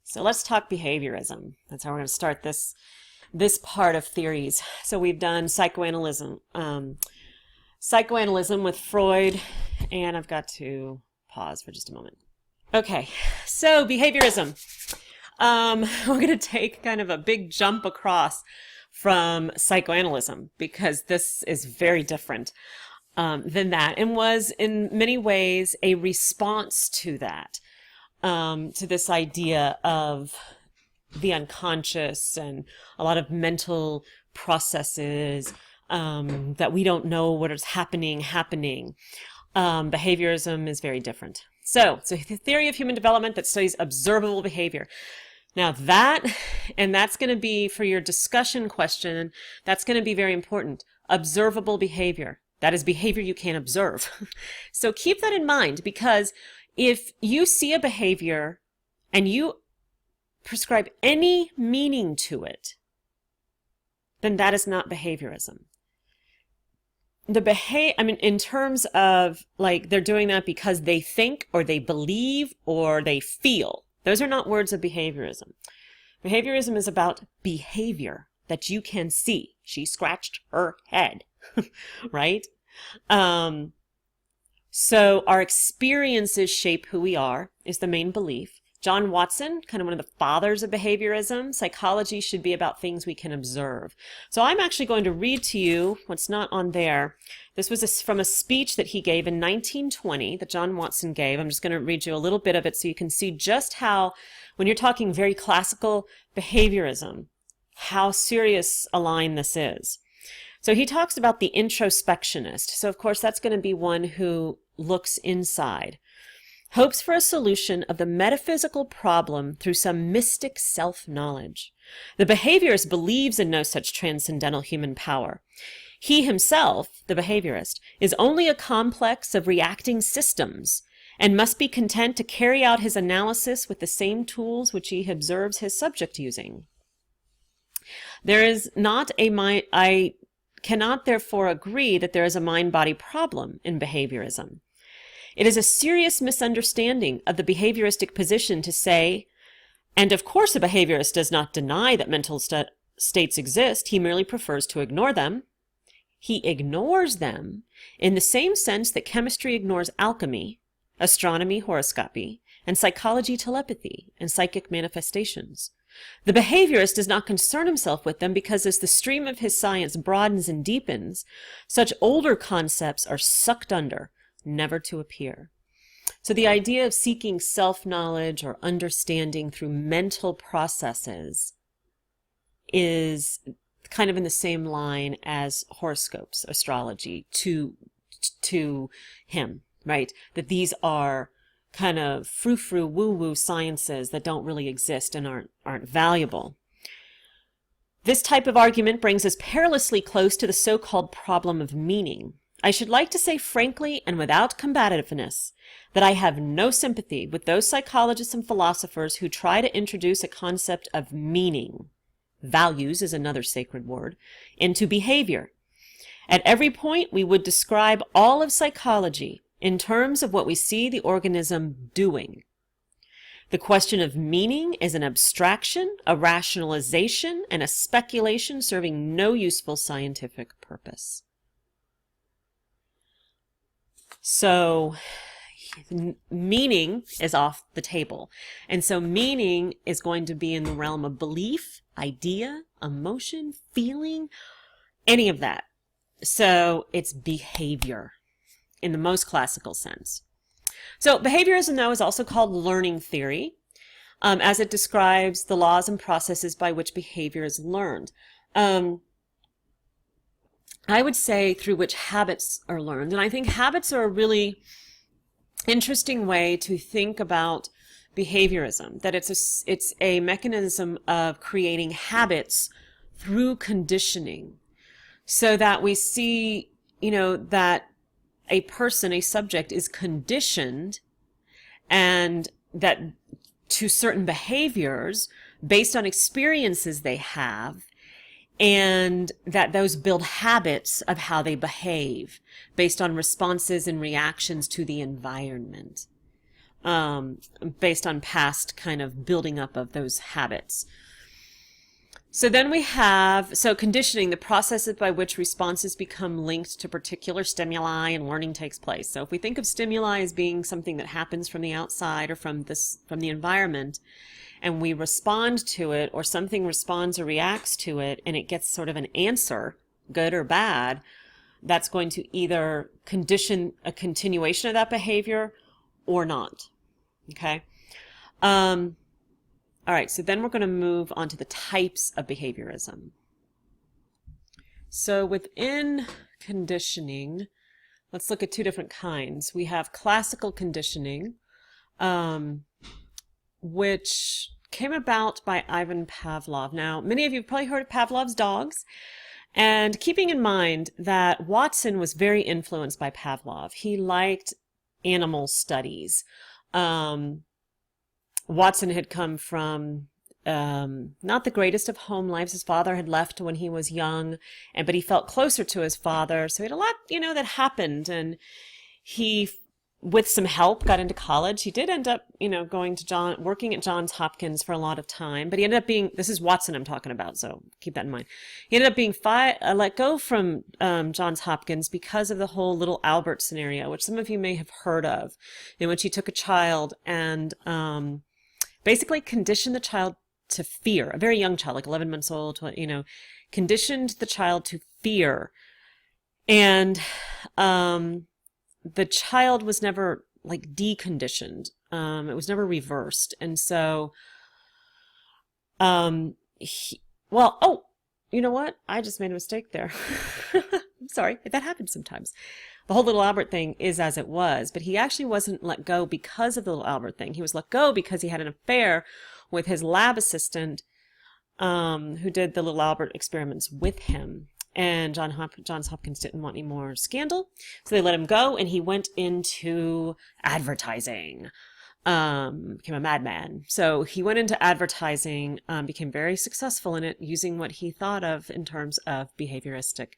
So let's talk behaviorism. That's how we're going to start this part of theories. So we've done psychoanalysis with Freud, and I've got to pause for just a moment. Okay, so behaviorism. We're going to take kind of a big jump across from psychoanalysis because this is very different than that, and was in many ways a response to that. To this idea of the unconscious and a lot of mental processes that we don't know what is happening. Behaviorism is very different. So it's a theory of human development that studies observable behavior. Now that's going to be for your discussion question, that's going to be very important. Observable behavior. That is behavior you can observe. So keep that in mind, because if you see a behavior and you prescribe any meaning to it, then that is not behaviorism. In terms of like they're doing that because they think or they believe or they feel. Those are not words of behaviorism. Behaviorism is about behavior that you can see. She scratched her head, right? So our experiences shape who we are is the main belief. John Watson, kind of one of the fathers of behaviorism, psychology should be about things we can observe. So I'm actually going to read to you what's not on there. This was from a speech that he gave in 1920 that John Watson gave. I'm just going to read you a little bit of it so you can see just how, when you're talking very classical behaviorism, how serious a line this is. So he talks about the introspectionist. So of course that's going to be one who looks inside, hopes for a solution of the metaphysical problem through some mystic self-knowledge. The behaviorist believes in no such transcendental human power. He himself, the behaviorist, is only a complex of reacting systems and must be content to carry out his analysis with the same tools which he observes his subject using. There is not a mind... I cannot therefore agree that there is a mind-body problem in behaviorism. It is a serious misunderstanding of the behavioristic position to say, and of course a behaviorist does not deny that mental states exist, he merely prefers to ignore them. He ignores them in the same sense that chemistry ignores alchemy, astronomy horoscopy, and psychology telepathy and psychic manifestations. The behaviorist does not concern himself with them because as the stream of his science broadens and deepens, such older concepts are sucked under, never to appear. So the idea of seeking self-knowledge or understanding through mental processes is kind of in the same line as horoscopes, astrology, to him, right? That these are kind of frou-frou, woo-woo sciences that don't really exist and aren't valuable. This type of argument brings us perilously close to the so-called problem of meaning. I should like to say frankly and without combativeness that I have no sympathy with those psychologists and philosophers who try to introduce a concept of meaning, values is another sacred word, into behavior. At every point we would describe all of psychology in terms of what we see the organism doing. The question of meaning is an abstraction, a rationalization, and a speculation serving no useful scientific purpose. So meaning is off the table. And so meaning is going to be in the realm of belief, idea, emotion, feeling, any of that. So it's behavior in the most classical sense. So behaviorism now is also called learning theory, as it describes the laws and processes by which behavior is learned. I would say through which habits are learned. And I think habits are a really interesting way to think about behaviorism, that it's a mechanism of creating habits through conditioning, so that we see, that a person, a subject, is conditioned and that to certain behaviors based on experiences they have, and that those build habits of how they behave based on responses and reactions to the environment. based on past kind of building up of those habits. So then we have, so conditioning, the process by which responses become linked to particular stimuli and learning takes place. So if we think of stimuli as being something that happens from the outside or from the environment, and we respond to it, or something responds or reacts to it, and it gets sort of an answer, good or bad, that's going to either condition a continuation of that behavior or not. Okay? All right, so then we're going to move on to the types of behaviorism. So within conditioning, let's look at two different kinds. We have classical conditioning, which came about by Ivan Pavlov. Now, many of you have probably heard of Pavlov's dogs, and keeping in mind that Watson was very influenced by Pavlov. He liked animal studies. Watson had come from not the greatest of home lives. His father had left when he was young, but he felt closer to his father. So he had a lot, that happened. And he, with some help, got into college. He did end up, going to working at Johns Hopkins for a lot of time. But he ended up being, this is Watson I'm talking about, so keep that in mind. He ended up being let go from Johns Hopkins because of the whole little Albert scenario, which some of you may have heard of, in which he took a child and basically conditioned the child to fear, a very young child, like 11 months old, conditioned the child to fear. And the child was never like deconditioned. It was never reversed. And so, you know what? I just made a mistake there. I'm sorry. That happens sometimes. The whole little Albert thing is as it was, but he actually wasn't let go because of the little Albert thing. He was let go because he had an affair with his lab assistant, who did the little Albert experiments with him. And Johns Hopkins didn't want any more scandal, so they let him go, and he went into advertising. Became a madman. So he went into advertising, became very successful in it, using what he thought of in terms of behavioristic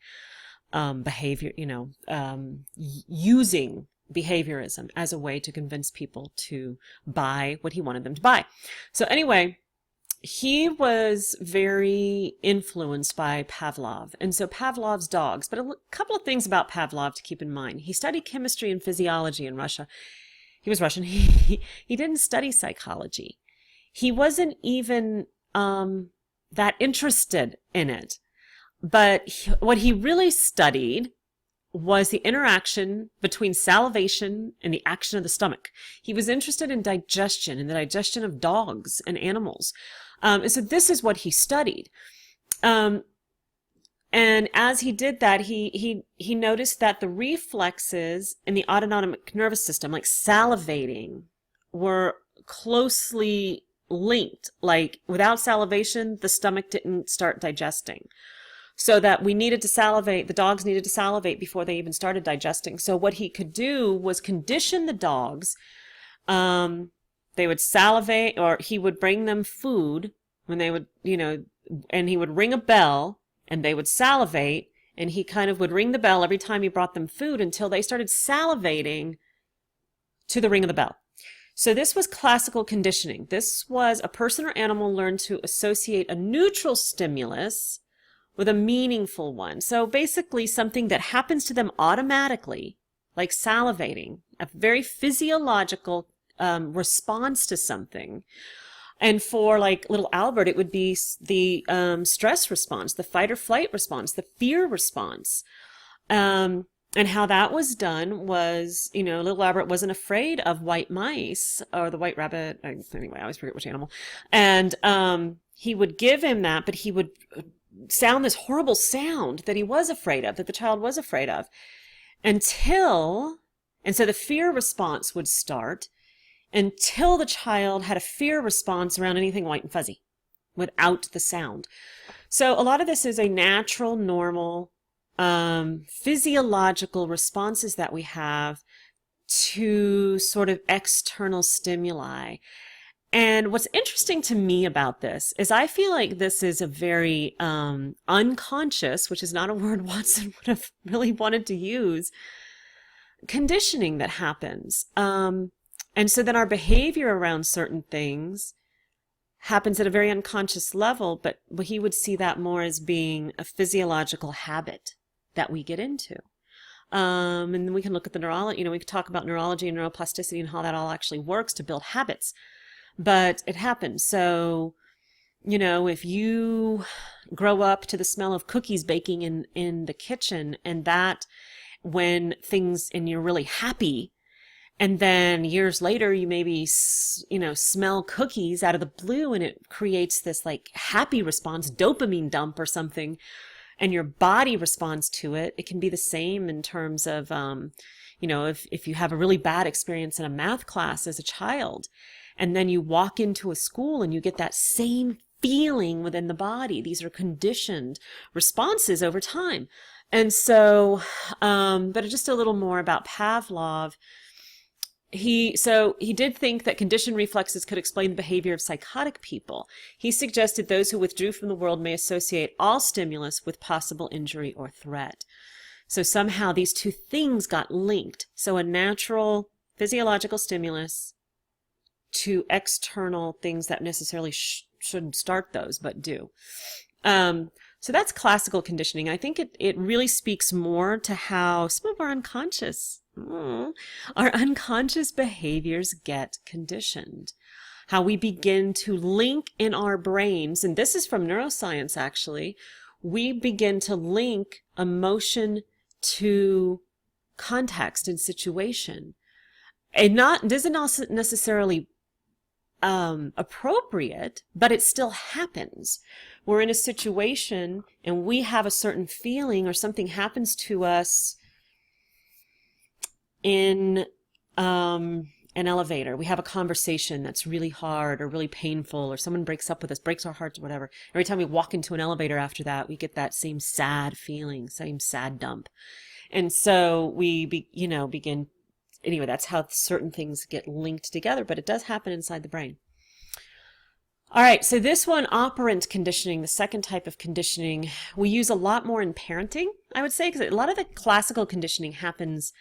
behavior, using behaviorism as a way to convince people to buy what he wanted them to buy. So anyway, he was very influenced by Pavlov. And so Pavlov's dogs, but a couple of things about Pavlov to keep in mind. He studied chemistry and physiology in Russia. He was Russian. He didn't study psychology. He wasn't even that interested in it. But what he really studied was the interaction between salivation and the action of the stomach. He was interested in digestion and the digestion of dogs and animals. And so this is what he studied. And as he did that, he noticed that the reflexes in the autonomic nervous system, like salivating, were closely linked. Like without salivation, the stomach didn't start digesting. So that we needed to salivate, the dogs needed to salivate before they even started digesting. So what he could do was condition the dogs. They would salivate, or he would bring them food when they would, and he would ring a bell and they would salivate, and he kind of would ring the bell every time he brought them food until they started salivating to the ring of the bell. So this was classical conditioning. This was a person or animal learned to associate a neutral stimulus with a meaningful one. So basically something that happens to them automatically, like salivating, a very physiological response to something. And for like little Albert, it would be the stress response, the fight or flight response, the fear response. And how that was done was, little Albert wasn't afraid of white mice or the white rabbit. Anyway, I always forget which animal. And he would give him that, but he would sound this horrible sound that he was afraid of, that the child was afraid of, and so the fear response would start until the child had a fear response around anything white and fuzzy without the sound. So a lot of this is a natural, normal, physiological responses that we have to sort of external stimuli. And what's interesting to me about this is I feel like this is a very unconscious, which is not a word Watson would have really wanted to use, conditioning that happens. And so then our behavior around certain things happens at a very unconscious level, but he would see that more as being a physiological habit that we get into. And then we can look at the neurology, we could talk about neurology and neuroplasticity and how that all actually works to build habits. But it happens. So, if you grow up to the smell of cookies baking in the kitchen, and that when things, and you're really happy, and then years later you maybe, smell cookies out of the blue, and it creates this like happy response, dopamine dump or something, and your body responds to it. It can be the same in terms of, if you have a really bad experience in a math class as a child, and then you walk into a school and you get that same feeling within the body. These are conditioned responses over time. And so, but just a little more about Pavlov. He did think that conditioned reflexes could explain the behavior of psychotic people. He suggested those who withdrew from the world may associate all stimulus with possible injury or threat. So somehow these two things got linked. So a natural physiological stimulus to external things that necessarily shouldn't start those, but do. So that's classical conditioning. I think it really speaks more to how some of our unconscious behaviors get conditioned. How we begin to link in our brains, and this is from neuroscience actually, we begin to link emotion to context and situation. And doesn't necessarily appropriate, but it still happens. We're in a situation and we have a certain feeling, or something happens to us in an elevator. We have a conversation that's really hard or really painful, or someone breaks up with us, breaks our hearts or whatever. Every time we walk into an elevator after that, we get that same sad feeling, same sad dump. And so we begin. Anyway, that's how certain things get linked together, but it does happen inside the brain. All right, so this one, operant conditioning, the second type of conditioning, we use a lot more in parenting, I would say, because a lot of the classical conditioning happens.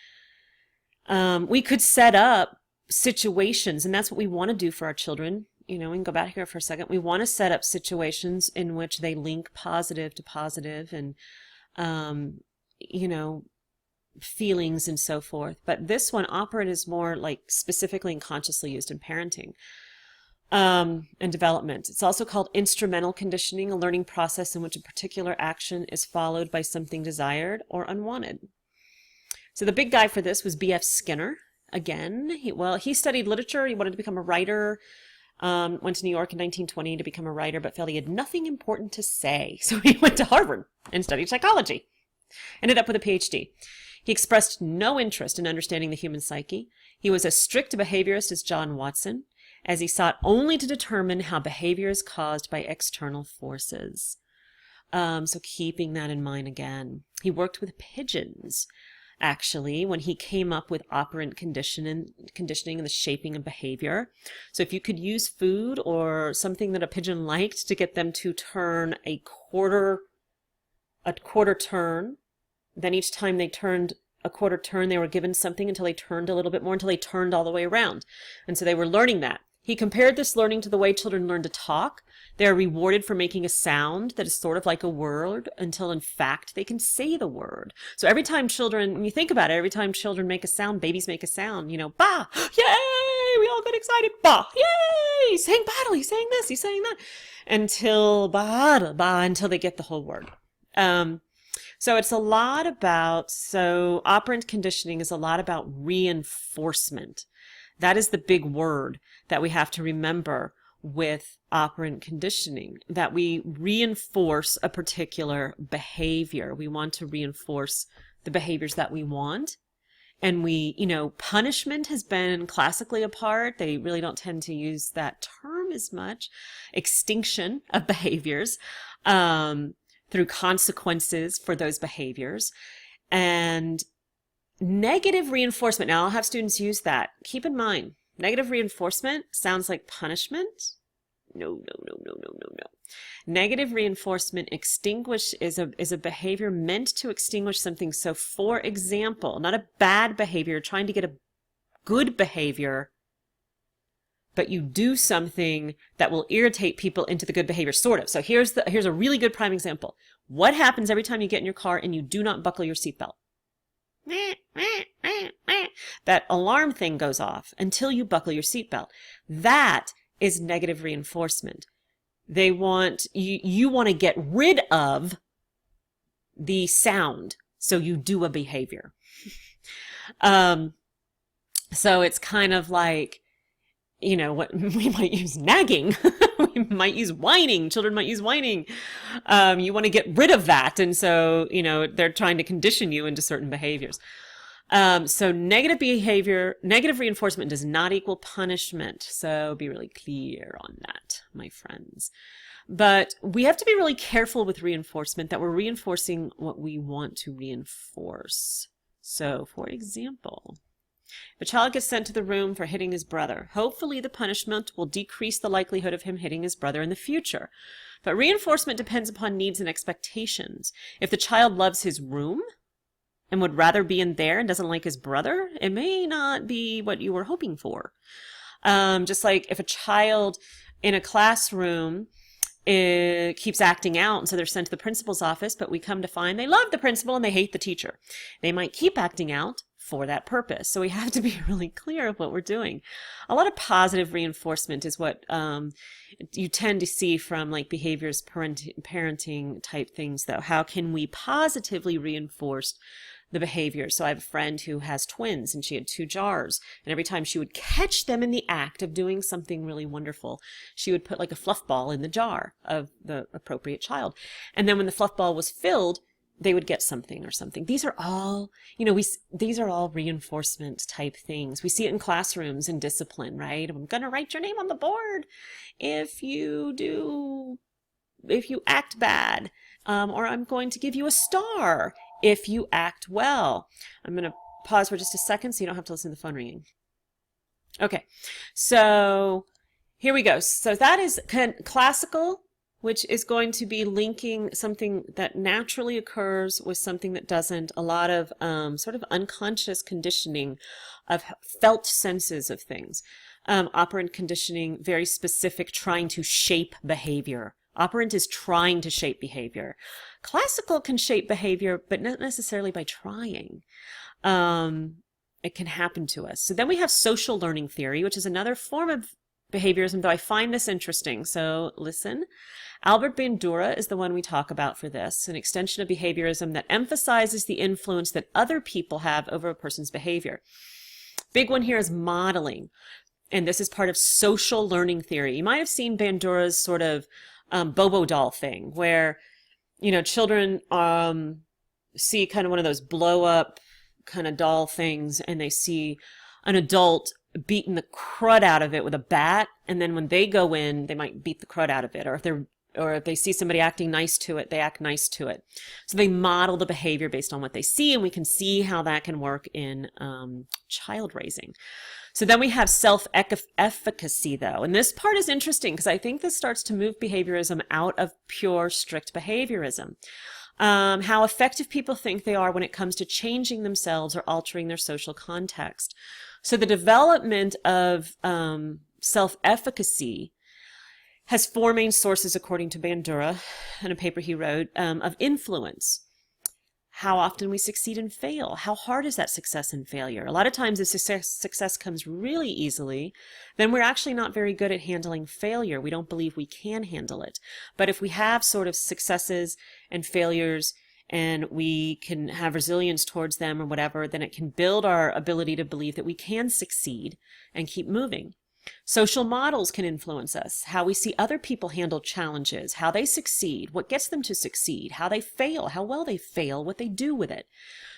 We could set up situations, and that's what we want to do for our children. We can go back here for a second. We want to set up situations in which they link positive to positive, and, feelings and so forth. But this one, operant, is more like specifically and consciously used in parenting and development. It's also called instrumental conditioning, a learning process in which a particular action is followed by something desired or unwanted. So the big guy for this was B.F. Skinner. Again, he studied literature. He wanted to become a writer. Went to New York in 1920 to become a writer, but felt he had nothing important to say. So he went to Harvard and studied psychology. Ended up with a PhD. He expressed no interest in understanding the human psyche. He was as strict a behaviorist as John Watson, as he sought only to determine how behavior is caused by external forces. So keeping that in mind again. He worked with pigeons, actually, when he came up with operant conditioning and the shaping of behavior. So if you could use food or something that a pigeon liked to get them to turn a quarter turn, then each time they turned a quarter turn, they were given something until they turned a little bit more, until they turned all the way around. And so they were learning that. He compared this learning to the way children learn to talk. They are rewarded for making a sound that is sort of like a word until in fact they can say the word. So every time children, when you think about it, every time children make a sound, babies make a sound, bah, yay, we all get excited, bah, yay, he's saying battle, he's saying this, he's saying that, until until they get the whole word. So it's a lot about, operant conditioning is a lot about reinforcement. That is the big word that we have to remember with operant conditioning, that we reinforce a particular behavior. We want to reinforce the behaviors that we want. And punishment has been classically a part. They really don't tend to use that term as much. Extinction of behaviors. Through consequences for those behaviors, and negative reinforcement. Now I'll have students use that. Keep in mind, negative reinforcement sounds like punishment. No. Negative reinforcement is a behavior meant to extinguish something. So for example, not a bad behavior, trying to get a good behavior but you do something that will irritate people into the good behavior, sort of. So here's a really good prime example. What happens every time you get in your car and you do not buckle your seatbelt? That alarm thing goes off until you buckle your seatbelt. That is negative reinforcement. They want you want to get rid of the sound, so you do a behavior. So it's kind of like, what we might use nagging. We might use whining. Children might use whining. You want to get rid of that. And so, they're trying to condition you into certain behaviors. So negative behavior, negative reinforcement does not equal punishment. So be really clear on that, my friends. But we have to be really careful with reinforcement, that we're reinforcing what we want to reinforce. So, for example, if a child gets sent to the room for hitting his brother, hopefully the punishment will decrease the likelihood of him hitting his brother in the future. But reinforcement depends upon needs and expectations. If the child loves his room and would rather be in there and doesn't like his brother, it may not be what you were hoping for. Just like if a child in a classroom keeps acting out, and so they're sent to the principal's office, but we come to find they love the principal and they hate the teacher. They might keep acting out for that purpose. So we have to be really clear of what we're doing. A lot of positive reinforcement is what you tend to see from like behaviors, parenting type things, though. How can we positively reinforce the behavior? So I have a friend who has twins, and she had 2 jars, and every time she would catch them in the act of doing something really wonderful, she would put like a fluff ball in the jar of the appropriate child. And then when the fluff ball was filled, they would get something or something. These are all, these are all reinforcement type things. We see it in classrooms and discipline, right? I'm going to write your name on the board if you act bad, or I'm going to give you a star if you act well. I'm going to pause for just a second so you don't have to listen to the phone ringing. Okay, so here we go. So that is classical, which is going to be linking something that naturally occurs with something that doesn't. A lot of sort of unconscious conditioning of felt senses of things. Operant conditioning, very specific, trying to shape behavior. Operant is trying to shape behavior. Classical can shape behavior, but not necessarily by trying. It can happen to us. So then we have social learning theory, which is another form of behaviorism, though I find this interesting. So listen. Albert Bandura is the one we talk about for this, an extension of behaviorism that emphasizes the influence that other people have over a person's behavior. Big one here is modeling. And this is part of social learning theory. You might have seen Bandura's sort of Bobo doll thing, where children see kind of one of those blow up kind of doll things, and they see an adult beating the crud out of it with a bat, and then when they go in, they might beat the crud out of it, or if they see somebody acting nice to it, they act nice to it. So they model the behavior based on what they see, and we can see how that can work in child raising. So then we have self-efficacy, though. And this part is interesting because I think this starts to move behaviorism out of pure, strict behaviorism. How effective people think they are when it comes to changing themselves or altering their social context. So the development of self-efficacy has 4 main sources, according to Bandura, in a paper he wrote, of influence. How often we succeed and fail. How hard is that success and failure? A lot of times if success comes really easily, then we're actually not very good at handling failure. We don't believe we can handle it. But if we have sort of successes and failures and we can have resilience towards them or whatever, then it can build our ability to believe that we can succeed and keep moving. Social models can influence us, how we see other people handle challenges, how they succeed, what gets them to succeed, how they fail, how well they fail, what they do with it.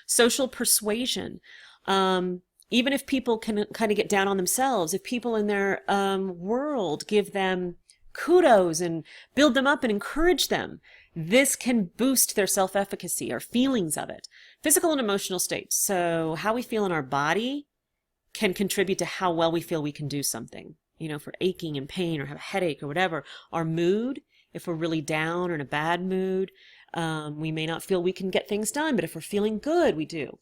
Social persuasion, even if people can kind of get down on themselves, if people in their world give them kudos and build them up and encourage them, this can boost their self-efficacy or feelings of it. Physical and emotional states, so how we feel in our body can contribute to how well we feel we can do something. If we're aching and pain or have a headache or whatever. Our mood, if we're really down or in a bad mood, we may not feel we can get things done, but if we're feeling good, we do.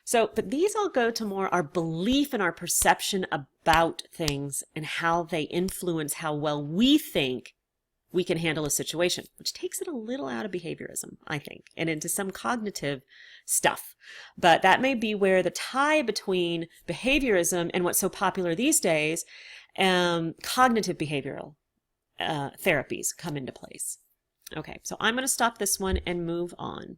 So, but these all go to more our belief and our perception about things and how they influence how well we think we can handle a situation, which takes it a little out of behaviorism, I think, and into some cognitive stuff. But that may be where the tie between behaviorism and what's so popular these days, cognitive behavioral therapies come into place. Okay, so I'm going to stop this one and move on.